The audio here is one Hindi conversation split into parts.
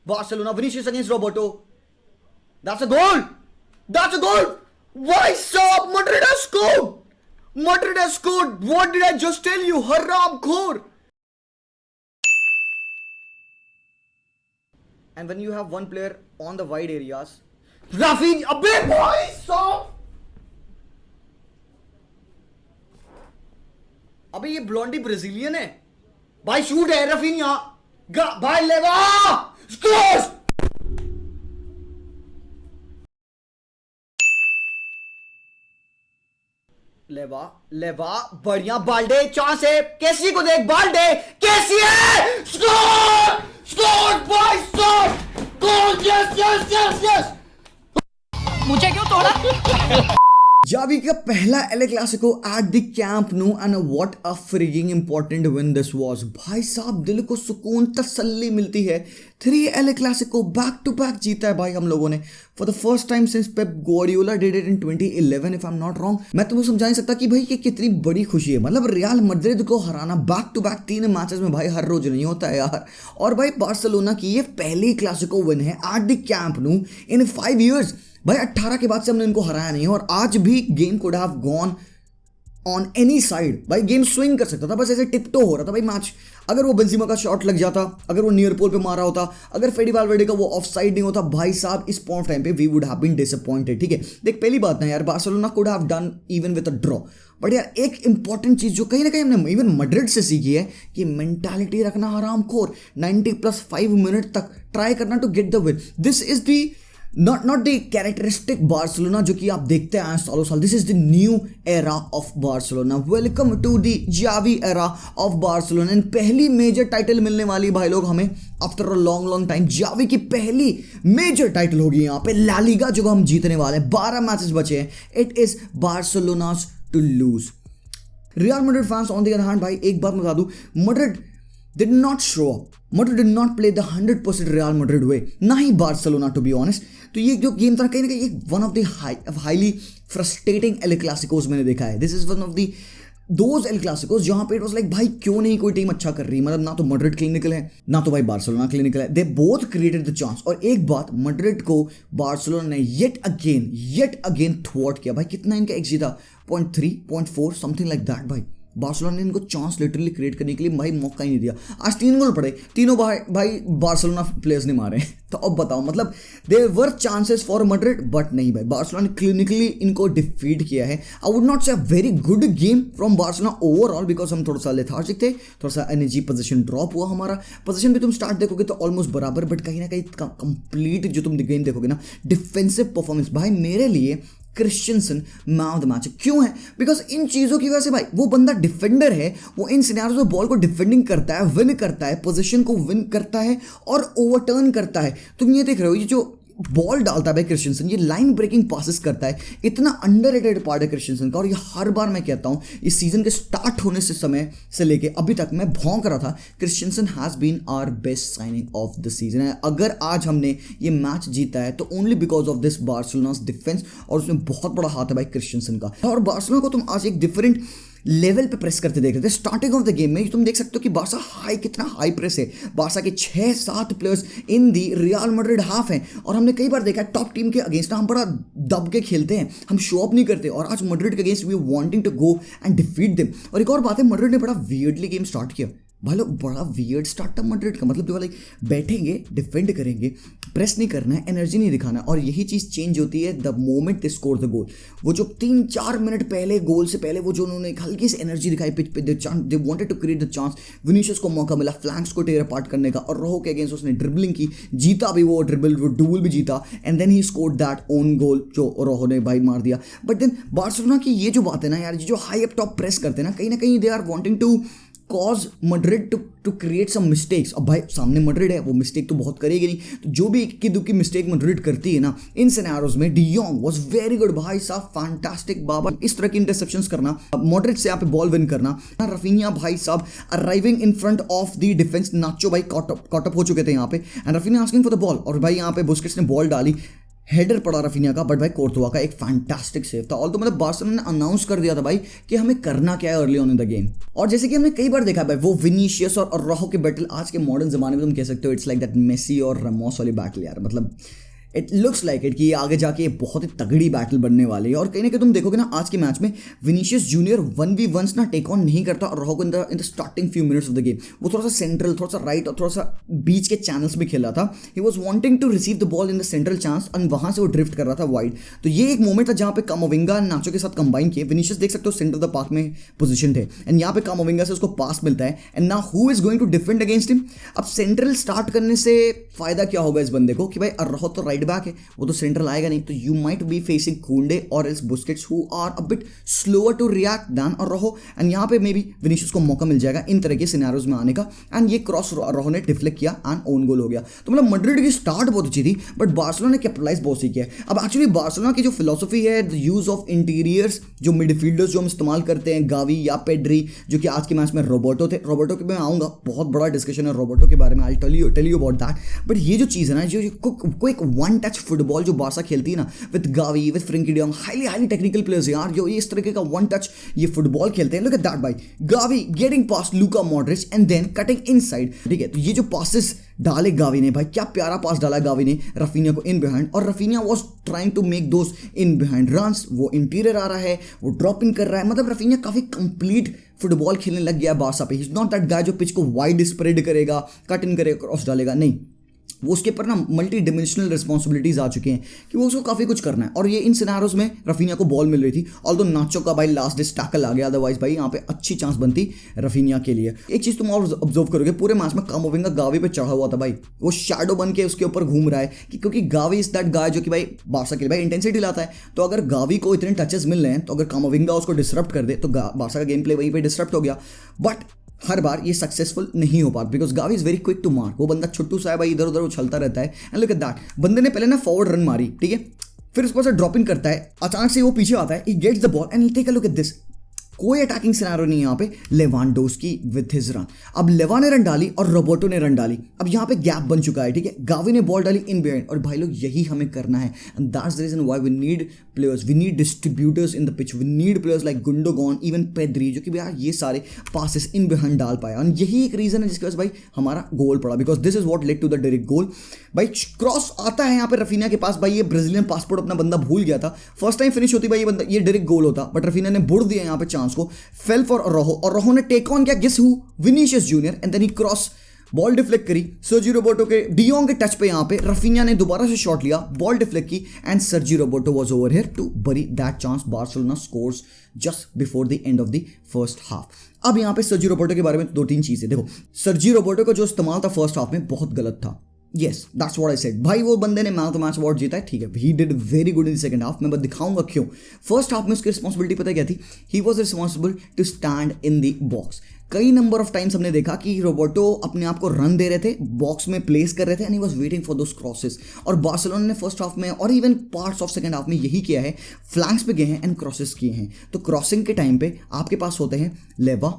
Barcelona, Vinicius against Roberto. That's a goal. That's a goal. Why stop? Madrid has scored. Madrid has scored. What did I just tell you? Haram khor. And when you have one player on the wide areas, Rafinha, abbe boy, stop. अबे ये ब्लॉन्डी ब्राजीलियन है भाई, शूट है रफीनिया भाई, लेवा स्कोर्स। लेवा लेवा बढ़िया, बाल्डे चांस है, कैसी को देख, बाल्डे कैसी है, स्कोर स्कोर भाई, stop goal, yes yes yes yes. मुझे क्यों तोड़ा? जावी का पहला El Clasico at the Camp Nou and what a frigging important win this was. भाई साहब दिल को सुकून तसल्ली मिलती है। 3 El Clasico back to back जीता है भाई हम लोगों ने, for the first time since Pep Guardiola did it in 2011 if I am not wrong. मैं तुम्हें समझा नहीं सकता कि भाई ये कितनी बड़ी खुशी है, मतलब रियल मैड्रिड को हराना बैक टू बैक 3 मैचेस में भाई हर रोज नहीं होता है यार। और भाई बार्सिलोना की ये पहली क्लासिको विन है eight the Camp no in 5 years। भाई 18 के बाद से हमने इनको हराया नहीं, और आज भी game could have gone on any side. भाई गेम स्विंग कर सकता था, बस ऐसे टिपटो हो रहा था भाई मैच। अगर वो बेंजेमा का शॉट लग जाता, अगर वो नियर पोल पे मारा होता, अगर फेडी वालवर्डे का वो ऑफ साइड नहीं होता, भाई साहब इस पॉइंट टाइम पे we would have been disappointed. ठीक है, देख पहली बात ना यार, Barcelona could have done even with a draw, but यार एक इंपॉर्टेंट चीज जो कहीं ना कहीं हमने इवन मैड्रिड से सीखी है कि मेंटालिटी रखना हरामखोर, 90+5 मिनट तक ट्राई करना to get the win. This is the not the characteristic Barcelona जो कि आप देखते आए सालों साल। This is the new era of Barcelona. Welcome to the Xavi era of Barcelona. And पहली मेजर टाइटल मिलने वाली भाई लोग हमें after a long time. Xavi की पहली मेजर टाइटल होगी यहाँ पे, ला लीगा जो हम जीतने वाले हैं। 12 मैचेस बचे हैं। It is Barcelona's to lose. Real Madrid fans on the other hand, भाई एक बात मैं बता दूं, Madrid did not show up. Madrid did not play the 100% Real Madrid way, ना ही बार्सिलोना टू बी ऑनेस्ट। तो ये जो गेम था कहीं ना कहीं one of the highly frustrating El Clasicos मैंने देखा है। This is one of the those El Clasicos जहाँ पे इट वाज लाइक भाई क्यों नहीं कोई टीम अच्छा कर रही, मतलब ना तो मैड्रिड क्लिनिकल है ना तो भाई बार्सिलोना क्लिनिकल है। They both created the chance, और एक बात मैड्रिड को बार्सिलोना ने येट अगेन थ्वॉट किया। भाई कितना इनका एक्स था, 0.3 0.4 समथिंग लाइक दैट। भाई बार्सिलोना ने इनको चांस लिटरली क्रिएट करने के लिए भाई मौका ही नहीं दिया। आज 3 गोल पड़े, तीनों भाई बार्सिलोना प्लेयर्स ने मारे। तो अब बताओ, मतलब there were chances for Madrid, but नहीं भाई, बार्सिलोना ने क्लिनिकली इनको डिफीट किया है। आई वुड नॉट से a very good game from Barcelona overall, because हम थोड़ा सा लेथार्जिक थे, थोड़ा सा एनर्जी पोजीशन ड्रॉप हुआ हमारा। पोजीशन भी तुम स्टार्ट देखोगे तो ऑलमोस्ट बराबर, बट कहीं ना कहीं कंप्लीट जो तुम गेम देखोगे ना, डिफेंसिव परफॉर्मेंस भाई मेरे लिए Christiansen man of the match. क्यों है? बिकॉज इन चीज़ों की वजह से भाई वो बंदा डिफेंडर है, वो इन सिनेरियोज में बॉल को डिफेंडिंग करता है, विन करता है, पोजीशन को विन करता है और ओवरटर्न करता है। तुम ये देख रहे हो, ये जो बॉल डालता है भाई क्रिश्चियनसन, ये लाइन ब्रेकिंग पासेस करता है, इतना अंडररेटेड पार्ट है क्रिश्चियनसन का। और ये हर बार मैं कहता हूँ, इस सीजन के स्टार्ट होने से समय से लेके अभी तक मैं भौंक रहा था, Christensen has been our best signing of the season है। अगर आज हमने ये मैच जीता है तो only because of this Barcelona's defence, और उसमें बहुत बड़ा हाथ है भाई क्रिश्चियनसन का। और बार्सिलोना को तुम आज एक डिफरेंट लेवल पे प्रेस करते देख रहे थे। स्टार्टिंग ऑफ द गेम में तुम देख सकते हो कि बार्सा कितना हाई प्रेस है। बार्सा के 6-7 players in the real Madrid half हैं, और हमने कई बार देखा है टॉप टीम के अगेंस्ट हम बड़ा दब के खेलते हैं, हम शो अप नहीं करते, और आज मैड्रिड के against we wanting to go and defeat them. और एक और बात है, मैड्रिड ने बड़ा वियर्डली गेम स्टार्ट किया भाई लोग, बड़ा वियर्ड स्टार्ट था मैड्रिड का। मतलब जो लाइक बैठेंगे, डिफेंड करेंगे, प्रेस नहीं करना है, एनर्जी नहीं दिखाना, और यही चीज़ चेंज होती है the moment they score the goal. वो जो 3-4 मिनट पहले गोल से पहले वो जो उन्होंने हल्की सी एनर्जी दिखाई पिच पे, they wanted to create the chance. Vinicius को मौका मिला फ्लैंक्स को टेयर अपार्ट करने का, और रोहो के अगेंस्ट उसने ड्रिबलिंग की, जीता भी वो ड्रिबल, वो डुबल भी जीता, and then he scored that own goal जो रोहो ने भाई मार दिया। बट देन बार्सिलोना की ये जो बात है ना यार, जो हाई अप टॉप प्रेस करते हैं ना, कहीं they are wanting to cause Madrid to create some mistakes. अब भाई सामने मैड्रिड है, वो मिस्टेक तो बहुत करेगी नहीं, तो जो भी इक्की दुक्की मिस्टेक मैड्रिड करती है ना इन सिनेरियोज में, डी जॉन्ग वाज वेरी गुड भाई साहब, फैंटास्टिक बाबा। इस तरह की इंटरसेप्शंस करना, मॉडरेट से यहाँ पे बॉल विन करना, रफीनिया भाई साहब arriving in front of the defence, Nacho भाई कॉट अप हो चुके थे यहाँ पे, and Raphinha asking for the ball, और भाई यहाँ पे बुस्केट्स ने बॉल डाली, हेडर पड़ा रफीनिया का, बट भाई कोर्तुआ का एक फैंटास्टिक सेव था। ऑल तो मतलब बार्सिलोना ने अनाउंस कर दिया था भाई कि हमें करना क्या है early on in the game. और जैसे कि हमने कई बार देखा भाई, वो विनीशियस और राहो के बैटल आज के मॉडर्न जमाने में तुम कह सकते हो इट्स लाइक दैट मेसी और रामोस वाली बैटल यार। मतलब इट लुक्स लाइक इट कि आगे जाके बहुत ही तगड़ी बैटल बनने वाली है। और कहीं ना कहीं तुम देखोगे ना आज के मैच में विनीशियस जूनियर 1v1 ना टेक ऑन नहीं करता और राहो को in the starting few minutes of the game वो थोड़ा सा सेंट्रल, थोड़ा सा राइट और थोड़ा सा बीच के चैनल्स में खेला था। He was wanting to receive the ball in the central chance and वहां से वो ड्रिफ्ट कर रहा था वाइड। तो ये एक मोमेंट था जहां पे कामाविंगा नाचो के साथ कंबाइन किए। विनीशियस देख सकते हो सेंटर द पार्क में पोजीशन थे एंड यहाँ पे कामाविंगा से उसको पास मिलता है and now who is going to defend against him. अब सेंट्रल स्टार्ट करने से फायदा क्या होगा इस बंदे को कि भाई राहो तो राइट बैक है, वो तो सेंट्रल आएगा नहीं, तो you might be facing Kounde और else Busquets who are a bit slower to react than Araujo. And यहाँ पे मे बी विनीशियस को मौका मिल जाएगा इन तरह के सिनेरियोज में आने का। एंड ये क्रॉस राहो ने डिफ्लेक्ट किया एंड ओन गोल हो गया। तो मतलब मैड्रिड की स्टार्ट बहुत अच्छी थी बट बार्सिलोना ने कैपिटलाइज बहुत सही किया है। अब एक्चुअली बार्सिलोना की जो फिलोसफी है द यूज ऑफ इंटीरियर्स, जो मिडफील्डर्स जो हम इस्तेमाल करते हैं गावी या पेड्री, जो कि आज के मैच में रोबोटो थे। रोबोटो के मैं आऊँगा, बहुत बड़ा डिस्कशन है रोबोटो के बारे में, I tell you about that. But ये जो चीज़ है ना, जो कोई एक वन टच फुटबॉल जो बार्सा खेलती है ना with Gavi with Frenkie de Jong, highly technical players यार, जो ये इस तरीके का वन टच ये फुटबॉल खेलते हैं। लुक एट दैट भाई, Gavi getting pass Luka Modric and then cutting inside. ठीक है, तो ये जो पासेस डाले गावी ने, भाई क्या प्यारा पास डाला गावी ने रफीनिया को इन बिहाइंड, और Raphinha was trying to make those in behind runs. वो इंटीरियर आ रहा है, वो ड्रॉप इन कर रहा है, मतलब रफीनिया काफी कंप्लीट फुटबॉल खेलने लग गया बारसा पे। He is not that guy जो पिच को वाइड स्प्रेड करेगा, कट इन करेगा, क्रॉस डालेगा, नहीं। वो उसके ऊपर ना मल्टी डिमेंशनल रिस्पॉन्सिबिलिटीज आ चुकी हैं कि वो उसको काफ़ी कुछ करना है। और ये इन सिनारोज में रफीनिया को बॉल मिल रही थी, ऑल्दो नाचो का भाई लास्ट डिस टैकल आ गया, अदरवाइज भाई यहाँ पे अच्छी चांस बनती रफीनिया के लिए। एक चीज़ तुम और ऑब्जर्व करोगे, पूरे मैच में कामाविंगा गावी पे चढ़ा हुआ था भाई, वो शैडो बन के उसके ऊपर घूम रहा है कि क्योंकि गावी इज दैट गाय जो कि भाई बारसा के लिए भाई इंटेंसिटी लाता है। तो अगर गावी को इतने टचेस मिल रहे हैं, तो अगर कामाविंगा उसको डिसरप्ट कर दे तो बारसा का गेम प्ले वहीं पे डिसरप्ट हो गया। बट हर बार ये सक्सेसफुल नहीं हो पाता because Gavi is very quick to mark. वो बंदा छोटू सा है भाई, इधर उधर उछलता रहता है। एंड लुक एट दैट, बंदे ने पहले ना फॉरवर्ड रन मारी, ठीक है, फिर उसके बाद ड्रॉप इन करता है, अचानक से वो पीछे आता है, he gets the ball and take a look at this. कोई अटैकिंग सिनेरियो नहीं है यहाँ पे, लेवांडोस्की विथ हिज रन। अब लेवा ने रन डाली और रोबोटो ने रन डाली, अब यहाँ पे गैप बन चुका है, ठीक है। गावी ने बॉल डाली इन बिहाइंड, और भाई लोग यही हमें करना है and that's the reason why we need players, we need distributors in the pitch, we need players like Gundogan, even Pedri, जो कि भैया ये सारे पासेस इन बिहाइंड डाल पाया। और यही एक रीजन है जिसके वजह से भाई हमारा गोल पड़ा, because this is what led to the direct goal. भाई क्रॉस आता है यहाँ पे रफीनिया के पास, भाई ये ब्राजीलियन पासपोर्ट अपना बंदा भूल गया था, फर्स्ट टाइम फिनिश होती भाई ये बंदा, ये डायरेक्ट गोल होता, बट रफीनिया ने बुड़ दिया यहाँ पे चांस को, फेल फॉर रोहो, और रोहो ने टेक ऑन किया guess who, Vinicius Junior, and then he cross ball deflect करी सर्जी रोबोटो के डियोंग के टच पे। यहाँ पे रफीनिया ने दोबारा से शॉट लिया, बॉल डिफ्लेक्ट की and Sergi Roberto was over here to bury that chance. Barcelona scores just before the end of the first half. अब यहाँ पे सर्जी रोबोटो के बारे में दो तीन चीजें देखो। सर्जी रोबोटो का जो इस्तेमाल था फर्स्ट हाफ में बहुत गलत था, yes that's what I said. भाई वो बंदे ने man of the match award जीता है, ठीक है, he did very good in the second half. मैं बस दिखाऊंगा क्यों। फर्स्ट हाफ में उसकी रिस्पॉन्सिबिलिटी पता क्या थी, he was responsible to stand in the box. कई नंबर ऑफ टाइम्स हमने देखा कि रोबोटो अपने आप को रन दे रहे थे, बॉक्स में प्लेस कर रहे थे and he was waiting for those crosses. और बार्सिलोना ने फर्स्ट हाफ में और even parts of second half में यही किया है, फ्लैंक्स पे गए हैं एंड क्रॉसेस किए हैं। तो क्रॉसिंग के टाइम पे आपके पास होते हैं लेवा,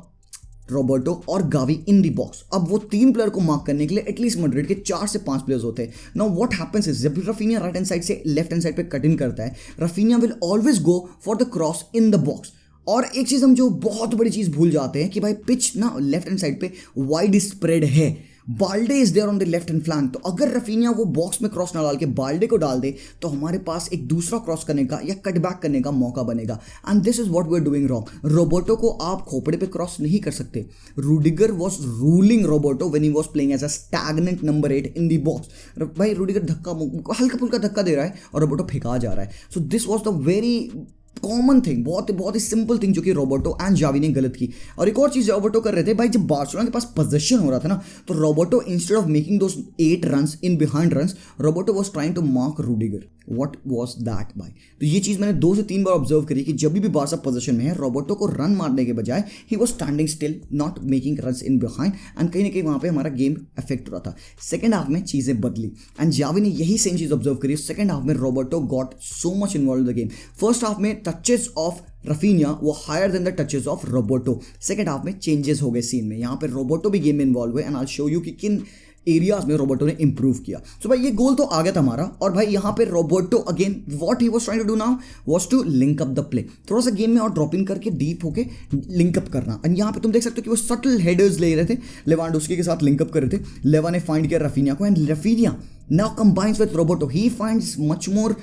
रोबर्टो और गावी इन दी बॉक्स। अब वो तीन प्लेयर को मार्क करने के लिए एटलीस्ट मैड्रिड के 4 से 5 प्लेयर्स होते हैं। नाउ व्हाट हैपेंस इज, जब रफीनिया राइट हैंड साइड से लेफ्ट हैंड साइड पे कट इन करता है, Raphinha will always go for the cross in the box. और एक चीज हम जो बहुत बड़ी चीज भूल जाते हैं कि भाई पिच ना लेफ्ट हैंड साइड पे वाइड स्प्रेड है, Balde is there on the left hand flank. तो अगर रफीनिया वो बॉक्स में क्रॉस ना डाल के बाल्डे को डाल दे तो हमारे पास एक दूसरा क्रॉस करने का या कट बैक करने का मौका बनेगा। And this is what we are doing wrong. Roberto को आप खोपड़े पे क्रॉस नहीं कर सकते। Rudiger was ruling Roberto when he was playing as a stagnant number 8 in the box. भाई रूडिगर धक्का हल्का फुल्का धक्का दे रहा है और रोबोटो फेंका जा रहा है। So this was the very common thing, बहुत ही सिंपल थिंग जो कि रोबोटो एंड जावी ने गलत की। और एक और चीज रोबोटो कर रहे थे भाई, जब बार्सिलोना के पास पोजीशन हो रहा था ना, तो Roberto instead of making those 8 runs in behind runs, Roberto was trying to mark Rudiger. What was that भाई? तो ये चीज मैंने 2 से 3 बार ऑब्जर्व करी कि जब भी बार्सा पोजीशन में है, रोबोटो को रन मारने के बजाय he was standing still, not making runs in behind, and कहीं ना कहीं वहां पे हमारा गेम अफेक्ट हो रहा था। सेकंड हाफ में चीजें बदली एंड जावी ने यही सेम चीज ऑब्जर्व करी। सेकंड हाफ में Roberto got so much involve in the game. First half में टचेस ऑफ रफीनिया वो higher than the touches of Roberto. Second half में चेंजेस हो गए सीन में, यहाँ पे रोबोटो भी गेम में इन्वॉल्व हुए एंड आई शो यू कि किन एरियाज में रोबर्टो ने इंप्रूव किया। सो भाई ये गोल तो आ गया था हमारा, और भाई यहाँ पे Roberto again what he was trying to do now was to link up the play, थोड़ा सा गेम में और ड्रॉप इन करके डीप होके लिंक अप करना। एंड यहाँ पे तुम देख सकते हो कि वो सटल हेडर्स ले रहे थे, लेवांडोस्की के साथ लिंक अप कर रहे थे। लेवा ने फाइंड किया रफीनिया को, and Raphinha now combines with Roberto. He finds much more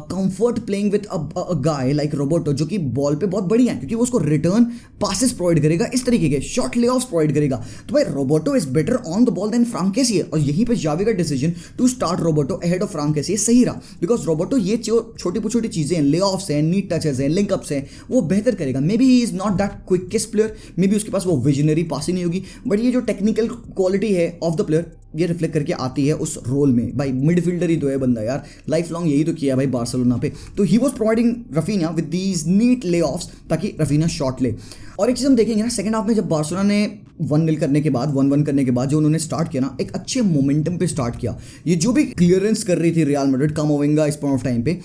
comfort playing with a guy like Roberto, जो कि बॉल पे बहुत बढ़िया है, क्योंकि वो उसको रिटर्न पासेस प्रोवाइड करेगा, इस तरीके के शॉर्ट ले ऑफ्स प्रोवाइड करेगा। तो भाई Roberto is better on the ball than Franck Kessie, और यहीं पे जावी का decision to start Roberto ahead of Franck Kessie सही रहा, बिकॉज रोबर्टो ये छोटी छोटी चीजें हैं, ले ऑफ्स हैं, नीट टचेस हैं, लिंक अप्स हैं, वो बेहतर करेगा। May be he is not that quickest player, may be उसके पास वो विजनरी पासिंग नहीं होगी, बट ये जो टेक्निकल क्वालिटी है ऑफ द प्लेयर ये रिफ्लेक्ट करके आती है उस रोल में। भाई मिडफील्डर ही तो है बंदा यार, लाइफ लॉन्ग यही तो किया है भाई बार्सिलोना पे। तो he was providing Raphinha with these neat lay offs ताकि रफीनिया शॉट ले। और एक चीज़ हम देखेंगे ना, सेकंड हाफ में जब बार्सिलोना ने 1-0 करने के बाद 1-1 करने के बाद जो उन्होंने स्टार्ट किया ना, एक अच्छे मोमेंटम पे स्टार्ट किया। ये जो भी क्लियरेंस कर रही थी रियल मैड्रिड कामाविंगा इस पॉइंट ऑफ टाइम पे,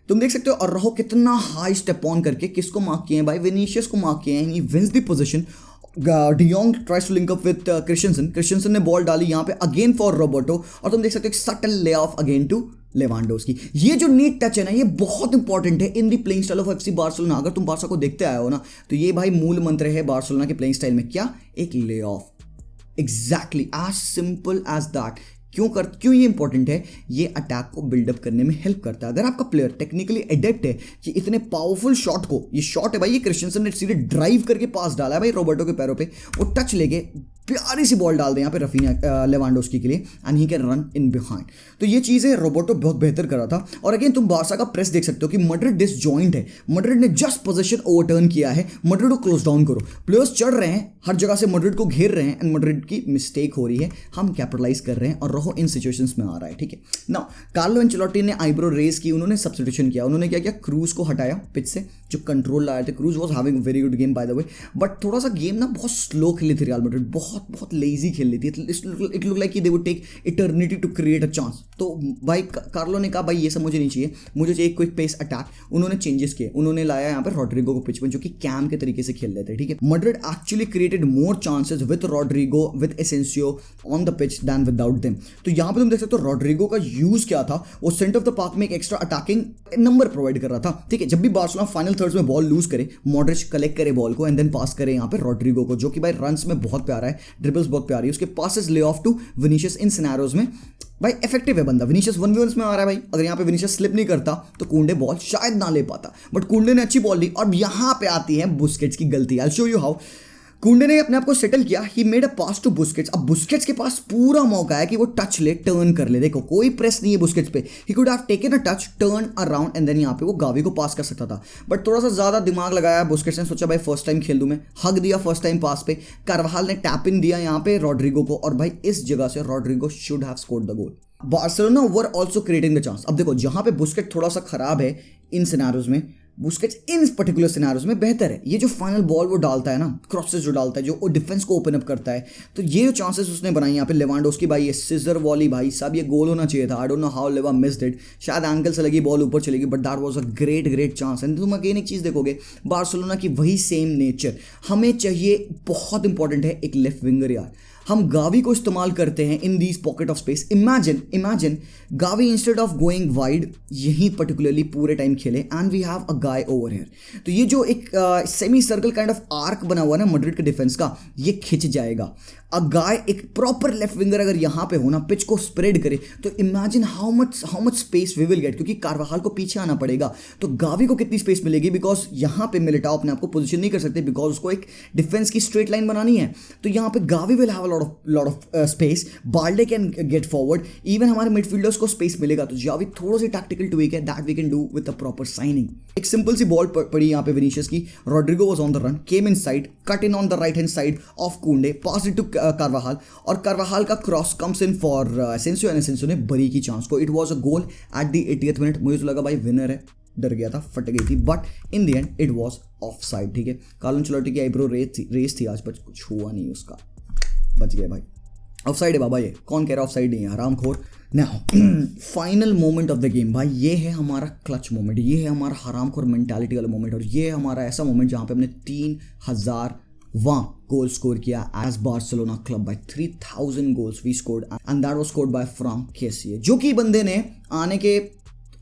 तुम देख सकते हो। और रहो कितना हाई स्टेप ऑन करके किसको मार्क किए हैं भाई, विनीशियस को मार्क किए हैं, he wins the position. De Jong tries to link up with Christensen ने बॉल डाली यहाँ पे अगेन फॉर रोबर्टो, और तुम देख सकते हो subtle lay off again to Lewandowski. ये जो नीट टच है ना, ये बहुत इंपॉर्टेंट है in the playing style of FC Barcelona. अगर तुम बार्सा को देखते आए हो ना, तो ये भाई मूल मंत्र है बार्सिलोना के प्लेइंग स्टाइल में, क्या, एक lay off, exactly as simple as that. क्यों ये इंपॉर्टेंट है, ये अटैक को बिल्डअप करने में हेल्प करता है। अगर आपका प्लेयर टेक्निकली एडेप्ट है कि इतने पावरफुल शॉट को, ये शॉट है भाई, ये क्रिश्चियनसन ने सीधे ड्राइव करके पास डाला है भाई रोबर्टो के पैरों पे, वो टच लेके प्यारी सी बॉल डाल दे यहाँ पे रफीनिया लेवांडोस्की के लिए, and he can run in behind. तो ये चीज़ें रोबर्टो बहुत बेहतर कर रहा था। और अगेन तुम बार्सा का प्रेस देख सकते हो कि मैड्रिड डिसजॉइंट है, मैड्रिड ने जस्ट पोजीशन ओवरटर्न किया है, मैड्रिड को क्लोज डाउन करो, प्लेयर्स चढ़ रहे हैं हर जगह से, मैड्रिड को घेर रहे हैं, एंड मैड्रिड की मिस्टेक हो रही है, हम कैपिटलाइज कर रहे हैं, और रहो इन सिचुएशंस में आ रहा है। ठीक है ना, कार्लो एंचेलोटी ने आईब्रो रेज की, उन्होंने सब्स्टिट्यूशन किया, उन्होंने क्या किया, क्रूज को हटाया पिच से, जो कंट्रोल लाए थे। Cruise was having very good game by the way, but थोड़ा सा गेम ना बहुत स्लो खेली थी रियल मैड्रिड, बहुत लेजी खेल ली थी। It look like they would take eternity to create a chance. तो भाई कार्लो ने कहा भाई ये सब मुझे नहीं चाहिए, मुझे चाहिए क्विक पेस अटैक। उन्होंने चेंजेस किए, उन्होंने लाया यहाँ पे रॉड्रिगो को पिच में, जो कि कैम के तरीके से खेल रहे थे। ठीक है, Madrid actually created more chances with Rodrygo with Asensio on the pitch than without them. तो यहाँ पे तुम देख सकते हो रॉड्रिगो का यूज क्या था, वो सेंटर ऑफ द पार्क में एक एक्स्ट्रा अटैकिंग नंबर प्रोवाइड कर रहा था। ठीक है, जब भी बार्सिलोना फाइनल थर्ड्स में बॉल लूज करे, मॉड्रिच कलेक्ट करे बॉल को एंड देन पास करे यहाँ पे रॉड्रिगो को, जो कि भाई रन्स में बहुत प्यारा है, ड्रिबल्स बहुत प्यारी है, उसके passes lay off to Vinicius in scenarios में भाई इफेक्टिव है बंदा। विनीशियस 1v1 में आ रहा है भाई, अगर यहाँ पे विनीशियस स्लिप नहीं करता तो कुंडे बॉल शायद ना ले पाता, बट कुंडे ने अच्छी बॉल ली। और यहाँ पे आती है बुस्केट्स की गलती। I show you how. Kounde ने अपने आप को सेटल किया, he made a pass to Busquets. अब बुस्केट्स के पास पूरा मौका है कि वो टच ले, टर्न कर ले। देखो कोई प्रेस नहीं है बुस्केट्स पे, he could have taken a touch, turn around and then यहाँ पे वो गावी को पास कर सकता था, बट थोड़ा सा ज्यादा दिमाग लगाया बुस्केट्स ने, सोचा भाई फर्स्ट टाइम खेल दूं मैं, हक दिया फर्स्ट टाइम पास पे, कार्वाहाल ने टैप इन दिया यहाँ पे रॉड्रिगो को, और भाई इस जगह से Rodrygo should have scored the goal. Barcelona were also creating the chance. अब देखो जहां पे बुस्केट थोड़ा सा खराब है इन सिनेरियोज में, बुस्केट्स इन पर्टिकुलर सिनेरियोज में बेहतर है। ये जो फाइनल बॉल वो डालता है ना, क्रॉसेस जो डालता है, जो डिफेंस को ओपन अप करता है, तो ये जो चांसेस उसने बनाई यहाँ पे लेवांडोस्की भाई, ये सिजर वॉली भाई साहब, ये गोल होना चाहिए था। आई डोंट नो हाउ लेवा मिस्ड इट, शायद एंकल से लगी बॉल ऊपर चलेगी, but that was a great chance. And तुम अगेन एक चीज़ देखोगे, बार्सिलोना की वही सेम नेचर हमें चाहिए, बहुत इंपॉर्टेंट है एक लेफ्ट विंगर यार। हम गावी को इस्तेमाल करते हैं in these pocket of space. Imagine Gavi instead of going wide यहीं पर्टिकुलरली पूरे टाइम खेले, and we have a guy over here. तो ये जो एक semi circle kind of arc बना हुआ है ना मैड्रिड के डिफेंस का, ये खिंच जाएगा। अ गाय एक प्रॉपर लेफ्ट विंगर अगर यहाँ पे होना, पिच को स्प्रेड करे, तो imagine how much space we will get, क्योंकि कार्वाहाल को पीछे आना पड़ेगा, तो गावी को कितनी स्पेस मिलेगी, बिकॉज यहाँ पे मिलिटाओ अपने आप को पोजीशन नहीं कर सकते, बिकॉज उसको एक डिफेंस की स्ट्रेट लाइन बनानी है। तो यहाँ पे Gavi will have lot of space, Balde can get forward, even हमारे मिडफील्डर्स को स्पेस मिलेगा। तो जावी थोड़ा सी टैक्टिकल ट्विक है that we can do with a proper signing. एक सिंपल सी बॉल पड़ी यहाँ पे विनीशियस की, Rodrygo was on the run, came inside, cut in on the right hand side of Kounde, pass it to Carvajal, और कार्वाहाल का cross comes in for एसेंसियो, and एसेंसियो ने बरी की चांस को। It was a goal at the 80th minute. मुझे तो लगा भाई विनर है, डर गया था, फट गई थी, but in the end it was of side. ठीक है, कार्लो एंचेलोटी की आईब्रो रेस थी आज, बट कुछ हुआ नहीं उसका, बच गए भाई। ऑफ साइड है बाबा, ये कौन कह रहा ऑफ साइड नहीं है, हरामखोर। Now final moment of the game भाई, ये है हमारा क्लच मोमेंट, ये है हमारा हरामखोर मेंटालिटी वाला मोमेंट, और ये है हमारा ऐसा मोमेंट जहाँ पे हमने 3000 वहाँ गोल स्कोर किया as Barcelona club by 3000 goals we scored and that was scored by Franck Kessie, जो कि बंदे ने आने के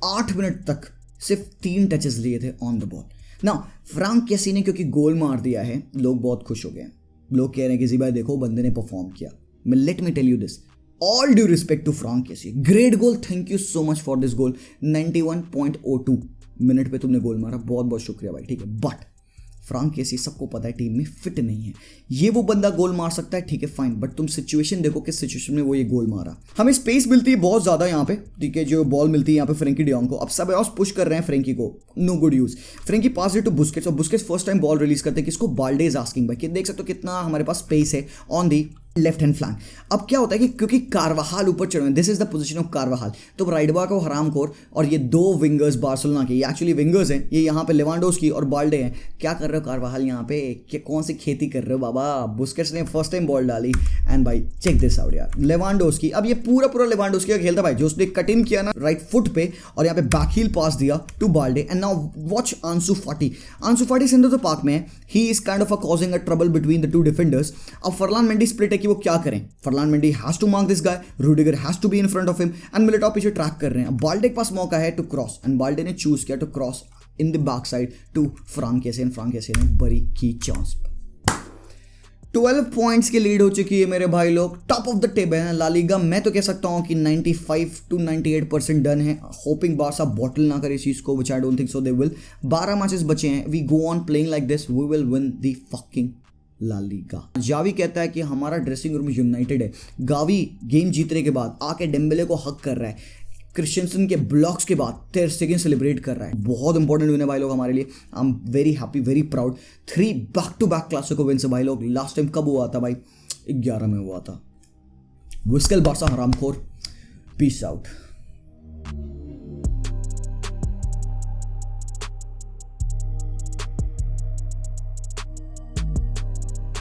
8 मिनट तक सिर्फ 3 टचेस लिए थे ऑन द बॉल ना। फ्रांक केसी ने क्योंकि गोल मार दिया है, लोग बहुत खुश हो गए हैं। लोग कह रहे हैं कि जी भाई देखो बंदे ने परफॉर्म किया। मैं let me tell you this, all due respect to Franck Kessie, great goal, thank you so much for this goal. 91.02 minute पे तुमने गोल मारा, बहुत बहुत शुक्रिया भाई, ठीक है। बट फ्रांक केसी सबको पता है टीम में फिट नहीं है, ये वो बंदा गोल मार सकता है, ठीक है फाइन, बट तुम सिचुएशन देखो किस सिचुएशन में वो ये गोल मारा। हमें स्पेस मिलती है बहुत ज्यादा यहाँ पे, ठीक है, जो बॉल मिलती है यहाँ पे फ्रेंकी डियोंग को। अब सब पुश कर रहे हैं फ्रेंकी को, no good use. Frenkie pass it to Busquets और Busquets first time ball release करते हैं किसको, बाल्डे इज आस्किंग भाई, कि देख सकते हो कितना हमारे पास स्पेस है on the left hand flank. अब क्या होता है कि क्योंकि कारवाहाल ऊपर चढ़े हैं, this is the position of कारवाहाल, तो राइट बैक को हरामखोर और ये 2 विंगर्स बार्सिलोना के, ये एक्चुअली विंगर्स हैं, ये यहाँ पे लेवांडोव्स्की और बाल्डे हैं। क्या कर रहे हो कारवाहाल यहाँ पे, कौन सी खेती कर रहे हो बाबा। बुस्केट्स ने फर्स्ट टाइम बॉल डाली एंड भाई चेक दिस आउट यार, लेवांडोव्स्की। अब ये पूरा लेवांडोव्स्की का खेलता भाई, जो उसने कट इन किया ना राइट फुट पे और यहाँ पे बैक हील पास दिया to Balde. And now watch Ansu Fati, Ansu Fati centre the park में, he is kind of causing a trouble between the 2 defenders. अब फरलान मेंडी स्प्लिट है कि वो क्या करें। Ferland Mendy has to mark this guy, Rudiger has to be in front of him and Militao पीछे ट्रैक कर रहे हैं। बाल्डे के पास मौका है टू क्रॉस एंड बाल्डे ने चूज किया to cross in the back side to Franck Kessie and Franck Kessie ने बड़ी की चांस। 12 पॉइंट्स की लीड हो चुकी है मेरे भाई लोग, टॉप ऑफ द टेबल है ला लीगा। मैं तो कह सकता हूं कि 95 to 98% डन है। होपिंग बारसा बॉटल ना करे इस चीज को, which I don't think so they will. 12 matches बचे हैं, we go on playing like this, we will win the fucking La Liga. Xavi कहता है कि हमारा ड्रेसिंग रूम यूनाइटेड है। गावी गेम जीतने के बाद आके डेम्बेले को हक कर रहा है, क्रिश्चियनसन के ब्लॉक्स के बाद टेर स्टेगन सेलिब्रेट कर रहा है। बहुत इंपॉर्टेंट विन है भाई लोग हमारे लिए, I am very happy very proud. 3 back to back Clasico win से भाई लोग। लास्ट टाइम कब हुआ था भाई, 11 में हुआ था। विस्कल बारसा हरामखोर, पीस आउट।